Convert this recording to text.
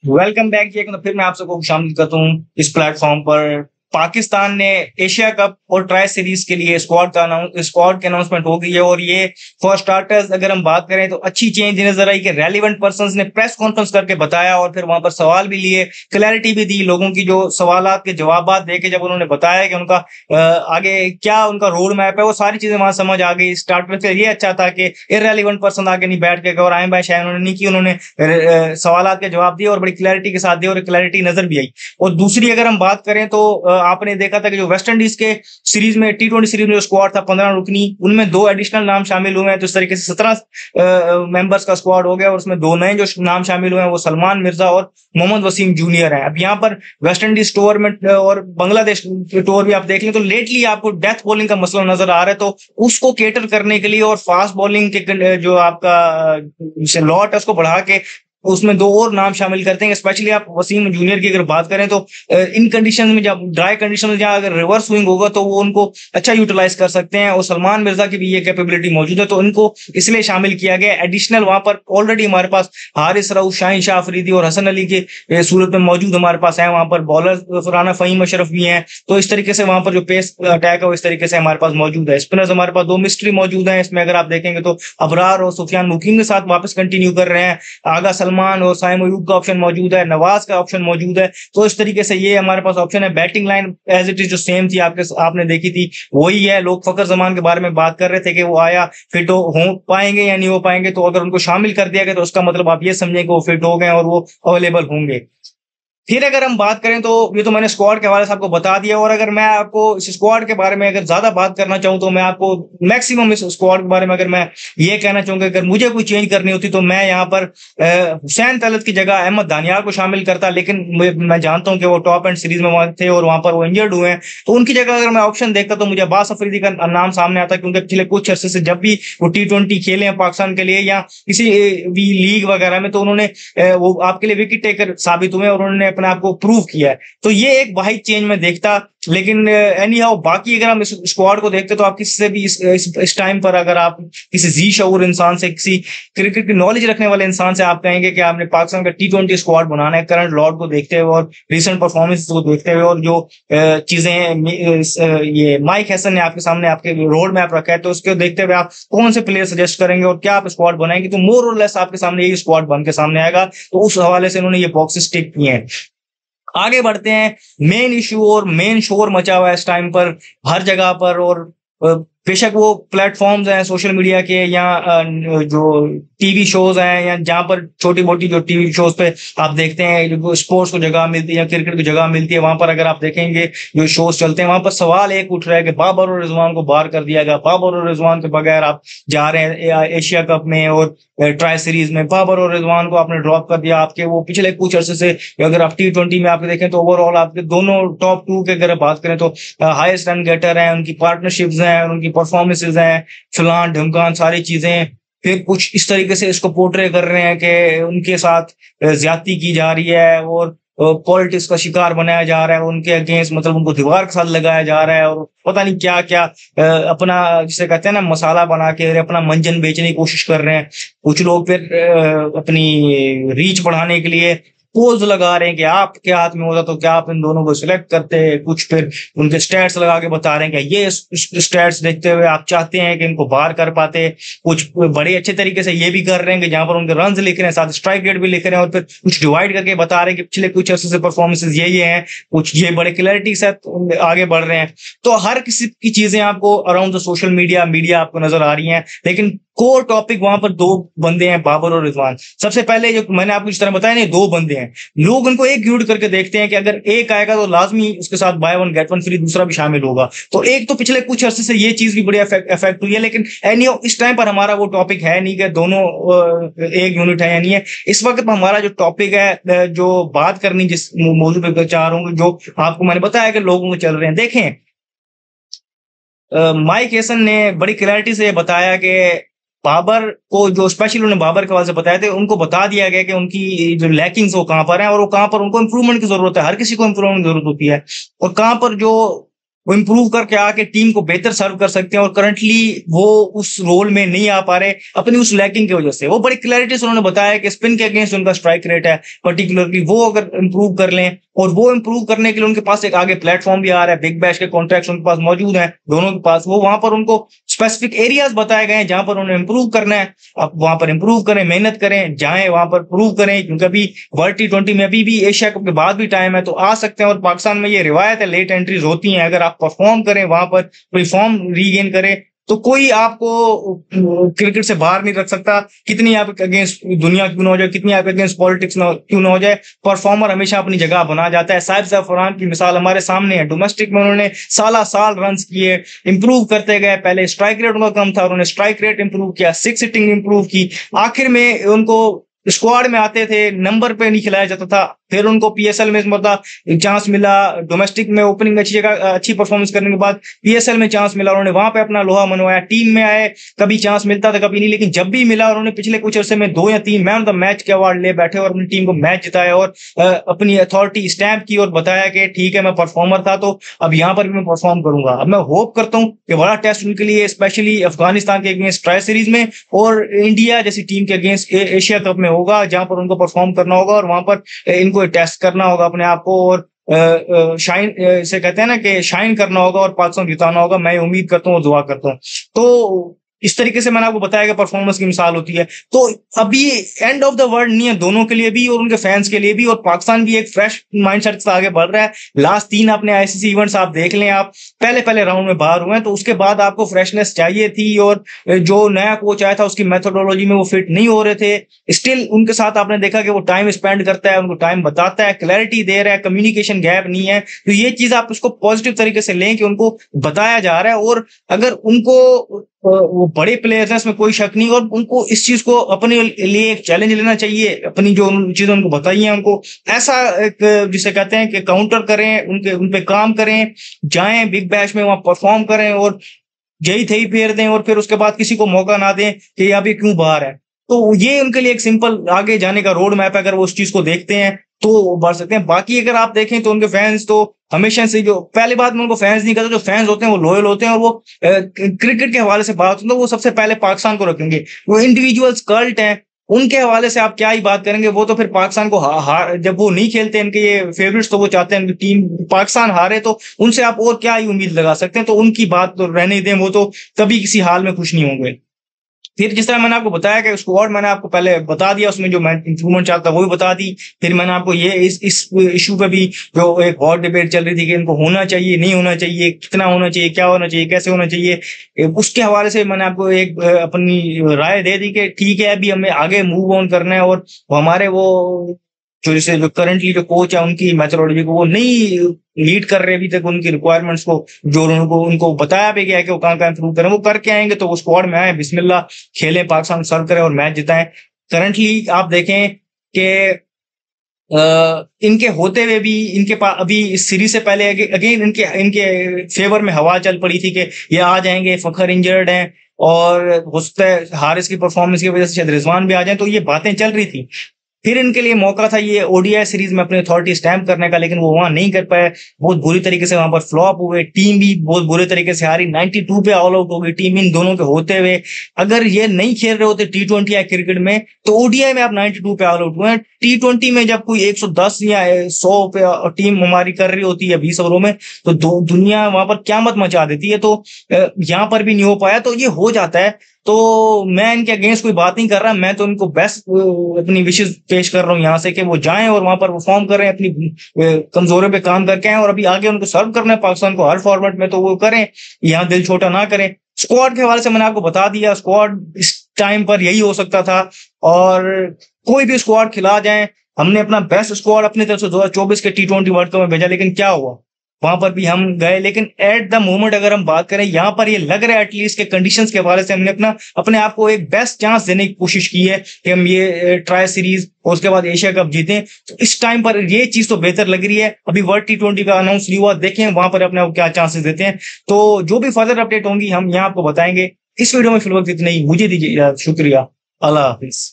Welcome back जी। एक बार फिर मैं आप सबको शामिल करता हूँ इस प्लेटफॉर्म पर। पाकिस्तान ने एशिया कप और ट्राई सीरीज के लिए स्क्वाड की अनाउंसमेंट हो गई है। और ये फॉर स्टार्टर्स अगर हम बात करें तो अच्छी चेंज नजर आई कि रेलिवेंट पर्संस ने प्रेस कॉन्फ्रेंस करके बताया और फिर वहां पर सवाल भी लिए, क्लैरिटी भी दी लोगों की जो सवालात के जवाब देके जब उन्होंने बताया कि उनका आगे क्या उनका रोड मैप है, वो सारी चीजें वहां समझ आ गई। स्टार्टर से ये अच्छा था कि इररेलीवेंट पर्सन आगे नहीं बैठ के और आए बाय शायद उन्होंने नहीं की, उन्होंने सवाल के जवाब दिए और बड़ी क्लैरिटी के साथ दिए और क्लैरिटी नजर भी आई। और दूसरी अगर हम बात करें तो आपने देखा था कि जो वेस्ट इंडीज के सीरीज में T20 सीरीज में जो स्क्वाड था 15 रुकनी, उनमें 2 एडिशनल नाम शामिल हुए हैं। तो इस तरीके से 17 मेंबर्स का स्क्वाड हो गया और उसमें 2 नए जो नाम शामिल हुए हैं वो सलमान मिर्जा और मोहम्मद वसीम जूनियर है। अब यहाँ पर वेस्ट इंडीज टूर में और बांग्लादेश टूर भी आप देख लें तो लेटली आपको डेथ बॉलिंग का मसला नजर आ रहा है। तो उसको केटर करने के लिए और फास्ट बॉलिंग के जो आपका लॉट है उसको बढ़ा के उसमें 2 और नाम शामिल करते हैं। स्पेशली आप वसीम जूनियर की अगर बात करें तो इन कंडीशन में, जब ड्राई कंडीशन में जहाँ अगर रिवर्स स्विंग होगा तो वो उनको अच्छा यूटिलाइज कर सकते हैं। और सलमान मिर्जा की भी ये कैपेबिलिटी मौजूद है, तो इनको इसलिए शामिल किया गया। एडिशनल वहां पर ऑलरेडी हमारे पास हारिस रऊफ, शाहीन शाह अफरीदी और हसन अली के सूरत में मौजूद हमारे पास है। वहां पर बॉलर फरहाना फहीम अशरफ भी हैं। तो इस तरीके से वहां पर जो पेस अटैक है वो इस तरीके से हमारे पास मौजूद है। स्पिनर्स हमारे पास 2 मिस्ट्री मौजूद है इसमें, अगर आप देखेंगे तो अबरार और सुफियान मुकीम के साथ वापस कंटिन्यू कर रहे हैं। आगा सलमान और साइम अयूब का ऑप्शन मौजूद है, नवाज का ऑप्शन मौजूद है। तो इस तरीके से ये हमारे पास ऑप्शन है। Batting line as it is जो सेम थी आपने देखी थी वही है। लोग फकर जमान के बारे में बात कर रहे थे कि वो आया फिट हो पाएंगे या नहीं हो पाएंगे, तो अगर उनको शामिल कर दिया गया तो उसका मतलब आप ये समझें कि वो फिट हो गए और वो अवेलेबल होंगे। फिर अगर हम बात करें तो ये तो मैंने स्क्वाड के हवाले से आपको बता दिया। और अगर मैं आपको इस स्क्वाड के बारे में अगर ज्यादा बात करना चाहूँ तो मैं आपको मैक्सिमम इस स्क्वाड के बारे में अगर मैं ये कहना चाहूंगा, अगर मुझे कोई चेंज करनी होती तो मैं यहाँ पर हुसैन तलत की जगह अहमद दानियाल को शामिल करता। लेकिन मैं जानता हूँ कि वो टॉप एंड सीरीज में वहां थे और वहां पर वो इंजर्ड हुए हैं, तो उनकी जगह अगर मैं ऑप्शन देखता तो मुझे अब्बास अफरीदी का नाम सामने आता, क्योंकि पिछले कुछ अरसे से जब भी वो T20 खेले हैं पाकिस्तान के लिए या किसी भी लीग वगैरह में, तो उन्होंने वो आपके लिए विकेट टेकर साबित हुए और उन्होंने अपने आप को प्रूव किया है। तो ये एक वाहिद चेंज में देखता। लेकिन एनी हाउ बाकी अगर हम इस स्क्वाड को देखते तो आप किसी से भी इस टाइम पर अगर आप किसी जी शऊर इंसान से, किसी क्रिकेट की नॉलेज रखने वाले इंसान से आप कहेंगे कि आपने पाकिस्तान का T20 स्क्वाड बनाना है, करंट लॉर्ड को देखते हुए और रिसेंट परफॉर्मेंस को देखते हुए और जो चीजें ये माइक हैसन ने आपके सामने आपके रोड मैप रखा है, तो उसको देखते हुए आप कौन से प्लेयर सजेस्ट करेंगे और क्या आप स्क्वाड बनाएंगे, तो मोर और लेस आपके सामने यही स्क्वाड बन के सामने आएगा। तो उस हवाले से उन्होंने ये बॉक्सेस टिक किए हैं। आगे बढ़ते हैं। मेन इशू और मेन शोर मचा हुआ है इस टाइम पर हर जगह पर। और बेशक वो प्लेटफॉर्म्स हैं सोशल मीडिया के या जो टीवी शोज हैं या जहां पर छोटी मोटी जो टीवी शोज पे आप देखते हैं जो स्पोर्ट्स को जगह मिलती है या क्रिकेट को जगह मिलती है, वहां पर अगर आप देखेंगे जो शोज चलते हैं वहां पर सवाल एक उठ रहा है कि बाबर और रिजवान को बाहर कर दिया गया। बाबर और रिजवान के बगैर आप जा रहे हैं एशिया कप में और ट्राई सीरीज में, बाबर और रिजवान को आपने ड्रॉप कर दिया। आपके वो पिछले कुछ अरसे से अगर आप T20 में आपके देखें तो ओवरऑल आपके दोनों टॉप 2 के अगर बात करें तो हाईएस्ट रन गेटर हैं, उनकी पार्टनरशिप्स हैं, उनकी परफॉर्मेंसेज हैं, फलान ढमकान सारी चीजें। फिर कुछ इस तरीके से इसको पोर्ट्रे कर रहे हैं कि उनके साथ ज्यादती की जा रही है और पॉलिटिक्स का शिकार बनाया जा रहा है, उनके अगेंस्ट मतलब उनको दीवार के साथ लगाया जा रहा है और पता नहीं क्या क्या अपना जिसे कहते हैं ना मसाला बना के अपना मंजन बेचने की कोशिश कर रहे हैं। कुछ लोग फिर अपनी रीच बढ़ाने के लिए पोज लगा रहे हैं कि आपके हाथ में होता तो क्या आप इन दोनों को सिलेक्ट करते। कुछ फिर उनके स्टैट्स लगा के बता रहे हैं कि ये स्टैट्स देखते हुए आप चाहते हैं कि इनको बाहर कर पाते। कुछ बड़े अच्छे तरीके से ये भी कर रहे हैं कि जहां पर उनके रन लिख रहे हैं साथ स्ट्राइक रेट भी लिख रहे हैं और फिर कुछ डिवाइड करके बता रहे हैं कि पिछले कुछ अर्से से परफॉर्मेंसेज ये हैं, कुछ ये बड़े क्लैरिटी से आगे बढ़ रहे हैं। तो हर किसी की चीजें आपको अराउंड द सोशल मीडिया आपको नजर आ रही हैं। लेकिन कोर टॉपिक वहां पर 2 बंदे हैं, बाबर और रिजवान। सबसे पहले जो मैंने आपको इस तरह बताया ना 2 बंदे हैं, लोग उनको एक ग्यूड करके देखते हैं कि अगर एक आएगा तो लाजमी उसके साथ by one get one free दूसरा भी शामिल होगा। तो एक तो पिछले कुछ अरसे से ये चीज भी बड़ी इफेक्ट हुई है। लेकिन एनी इस टाइम पर हमारा वो टॉपिक है नहीं कि दोनों एक यूनिट है या नहीं है। इस वक्त हमारा जो टॉपिक है जो बात करनी जिस मौजूद पे चाह रहा हूँ, जो आपको मैंने बताया कि लोगों को चल रहे हैं। देखें माइक हेसन ने बड़ी क्लैरिटी से बताया कि बाबर को जो स्पेशली उन्होंने बाबर के हवाले से बताया थे, उनको बता दिया गया कि उनकी जो लैकिंग्स वो कहां पर है और वो कहां पर उनको इंप्रूवमेंट की जरूरत है। हर किसी को इंप्रूवमेंट की जरूरत होती है और कहां पर जो वो इम्प्रूव करके आके टीम को बेहतर सर्व कर सकते हैं, और करंटली वो उस रोल में नहीं आ पा रहे अपनी उस लैकिंग की वजह से। वो बड़ी क्लैरिटी से उन्होंने बताया कि स्पिन के अगेंस्ट उनका स्ट्राइक रेट है पर्टिकुलरली, वो अगर इम्प्रूव कर लें, और वो इम्प्रूव करने के लिए उनके पास एक आगे प्लेटफॉर्म भी आ रहा है, बिग बैश के कॉन्ट्रैक्ट्स उनके पास मौजूद हैं दोनों के पास, वो वहां पर उनको स्पेसिफिक एरियाज बताए गए हैं जहां पर उन्हें इंप्रूव करना है। आप वहां पर इंप्रूव करें, मेहनत करें, जाएं वहां पर प्रूव करें, क्योंकि अभी वर्ल्ड T20 में अभी भी एशिया कप के बाद भी टाइम है, तो आ सकते हैं। और पाकिस्तान में ये रिवायत है, लेट एंट्रीज होती हैं, अगर आप परफॉर्म करें वहां पर, कोई फॉर्म रीगेन करें, तो कोई आपको क्रिकेट से बाहर नहीं रख सकता। कितनी आप अगेंस्ट दुनिया क्यों ना हो जाए, कितनी आप अगेंस्ट पॉलिटिक्स क्यों ना हो जाए, परफॉर्मर हमेशा अपनी जगह बना जाता है। साहिब ज़फ़रान की मिसाल हमारे सामने है, डोमेस्टिक में उन्होंने साला साल रन किए, इंप्रूव करते गए। पहले स्ट्राइक रेट उनका कम था, उन्होंने स्ट्राइक रेट इंप्रूव किया, सिक्स हिटिंग इंप्रूव की, आखिर में उनको स्क्वाड में आते थे, नंबर पे नहीं खिलाया जाता था, फिर उनको पीएसएल में मतलब चांस मिला। डोमेस्टिक में ओपनिंग अच्छी जगह अच्छी परफॉर्मेंस करने के बाद पीएसएल में चांस मिला, उन्होंने वहां पे अपना लोहा मनवाया। टीम में आए, कभी चांस मिलता था कभी नहीं, लेकिन जब भी मिला उन्होंने पिछले कुछ अर्से में 2 या 3 मैन ऑफ द मैच के अवार्ड ले बैठे और अपनी टीम को मैच जिताया, और अपनी अथॉरिटी स्टैंप की और बताया कि ठीक है मैं परफॉर्मर था, तो अब यहाँ पर भी मैं परफॉर्म करूंगा। अब मैं होप करता हूँ कि बड़ा टेस्ट उनके लिए, स्पेशली अफगानिस्तान के अगेंस्ट ट्राई सीरीज में और इंडिया जैसी टीम के अगेंस्ट एशिया कप में होगा, जहां पर उनको परफॉर्म करना होगा और वहां पर इनको टेस्ट करना होगा अपने आप को, और शाइन से कहते हैं ना कि शाइन करना होगा और पाकिस्तान जिताना होगा। मैं उम्मीद करता हूँ और दुआ करता हूँ। तो इस तरीके से मैंने आपको बताया कि परफॉर्मेंस की मिसाल होती है। तो अभी एंड ऑफ द वर्ल्ड नहीं है दोनों के लिए भी और उनके फैंस के लिए भी, और पाकिस्तान भी एक फ्रेश माइंडसेट से आगे बढ़ रहा है। लास्ट 3 अपने आईसीसी इवेंट्स आप देख लें, आप पहले राउंड में बाहर हुए हैं, तो उसके बाद आपको फ्रेशनेस चाहिए थी, और जो नया कोच आया था उसकी मेथोडोलॉजी में वो फिट नहीं हो रहे थे। स्टिल उनके साथ आपने देखा कि वो टाइम स्पेंड करता है, उनको टाइम बताता है, क्लैरिटी दे रहा है, कम्युनिकेशन गैप नहीं है। तो ये चीज आप उसको पॉजिटिव तरीके से लें कि उनको बताया जा रहा है, और अगर उनको वो बड़े प्लेयर्स हैं, इसमें कोई शक नहीं, और उनको इस चीज को अपने लिए एक चैलेंज लेना चाहिए। अपनी जो चीजें उनको बताई हैं उनको ऐसा एक जिसे कहते हैं कि काउंटर करें, उन पे काम करें, जाएं बिग बैश में, वहां परफॉर्म करें और यही थे फेर दें, और फिर उसके बाद किसी को मौका ना दें कि यहाँ पे क्यों बाहर है। तो ये उनके लिए एक सिंपल आगे जाने का रोड मैप है, अगर वो उस चीज को देखते हैं तो बढ़ सकते हैं। बाकी अगर आप देखें तो उनके फैंस तो हमेशा से, जो पहली बात मैं उनको फैंस नहीं कहता, जो फैंस होते हैं वो लॉयल होते हैं, और वो क्रिकेट के हवाले से बात तो वो सबसे पहले पाकिस्तान को रखेंगे। वो इंडिविजुअल्स कल्ट हैं, उनके हवाले से आप क्या ही बात करेंगे। वो तो फिर पाकिस्तान को जब वो नहीं खेलते इनके ये फेवरेट्स, तो वो चाहते हैं टीम पाकिस्तान हारे, तो उनसे आप और क्या ही उम्मीद लगा सकते हैं। तो उनकी बात तो रहने दें, वो तो कभी किसी हाल में खुश नहीं होंगे। फिर जिस तरह मैंने आपको बताया कि स्क्वाड मैंने आपको पहले बता दिया, उसमें जो मैं इंप्रूवमेंट चाहता वो भी बता दी। फिर मैंने आपको ये इस इशू पे भी जो एक हॉट डिबेट चल रही थी कि इनको होना चाहिए, नहीं होना चाहिए, कितना होना चाहिए, क्या होना चाहिए, कैसे होना चाहिए, उसके हवाले से मैंने आपको एक अपनी राय दे दी कि ठीक है अभी हमें आगे मूव ऑन करना है, और हमारे वो जो करंटली जो कोच है उनकी मेथोडोलॉजी को वो नहीं लीड कर रहे अभी तक, उनकी रिक्वायरमेंट्स को जो उनको बताया भी गया है कि वो कहाँ कहाँ इंप्रूव करें, वो करके आएंगे तो वो स्क्वाड में आए, बिस्मिल्लाह खेलें, पाकिस्तान सर्व करें और मैच जिताएं। करंटली आप देखें कि इनके होते हुए भी इनके पास अभी इस सीरीज से पहले अगेन इनके इनके फेवर में हवा चल पड़ी थी कि ये आ जाएंगे, फखर इंजर्ड हैं, और हो सकता है हारिस की परफॉर्मेंस की वजह से शायद रिजवान भी आ जाए, तो ये बातें चल रही थी। फिर इनके लिए मौका था ये ओडीआई सीरीज में अपनी अथॉरिटी स्टैम्प करने का, लेकिन वो वहां नहीं कर पाए, बहुत बुरी तरीके से वहां पर फ्लॉप हुए। टीम भी बहुत बुरे तरीके से हारी, 92 पे ऑल आउट हो गई टीम इन दोनों के होते हुए। अगर ये नहीं खेल रहे होते T20 या क्रिकेट में, तो ओडीआई में आप 92 पे ऑल आउट हुए। T20 में जब कोई 110 या 100 पे टीम हमारी कर रही होती है 20 ओवरों में, तो दुनिया वहां पर क्यामत मचा देती है। तो यहाँ पर भी नहीं हो पाया, तो ये हो जाता है। तो मैं इनके अगेंस्ट कोई बात नहीं कर रहा, मैं तो इनको बेस्ट अपनी विशेष पेश कर रहा हूँ यहाँ से कि वो जाएं और वहां पर परफॉर्म करें, अपनी कमजोरियों पे काम करके आए, और अभी आगे उनको सर्व करना है पाकिस्तान को हर फॉर्मेट में, तो वो करें, यहाँ दिल छोटा ना करें। स्क्वाड के हवाले से मैंने आपको बता दिया, स्क्वाड इस टाइम पर यही हो सकता था, और कोई भी स्क्वाड खिला जाए। हमने अपना बेस्ट स्क्वाड अपनी तरफ से 2024 के T20 वर्ल्ड कप में भेजा, लेकिन क्या हुआ, वहां पर भी हम गए। लेकिन एट द मोमेंट अगर हम बात करें, यहाँ पर ये लग रहा है एटलीस्ट के कंडीशंस के हवाले से हमने अपने आप को एक बेस्ट चांस देने की कोशिश की है कि हम ये ट्राई सीरीज और उसके बाद एशिया कप जीतें। तो इस टाइम पर ये चीज तो बेहतर लग रही है। अभी वर्ल्ड T20 का अनाउंस नहीं हुआ, देखें वहां पर अपने आप क्या चांसेस देते हैं। तो जो भी फर्दर अपडेट होंगी हम यहाँ आपको बताएंगे। इस वीडियो में फिलहाल इतना ही, मुझे दीजिए शुक्रिया, अल्लाह हाफिज।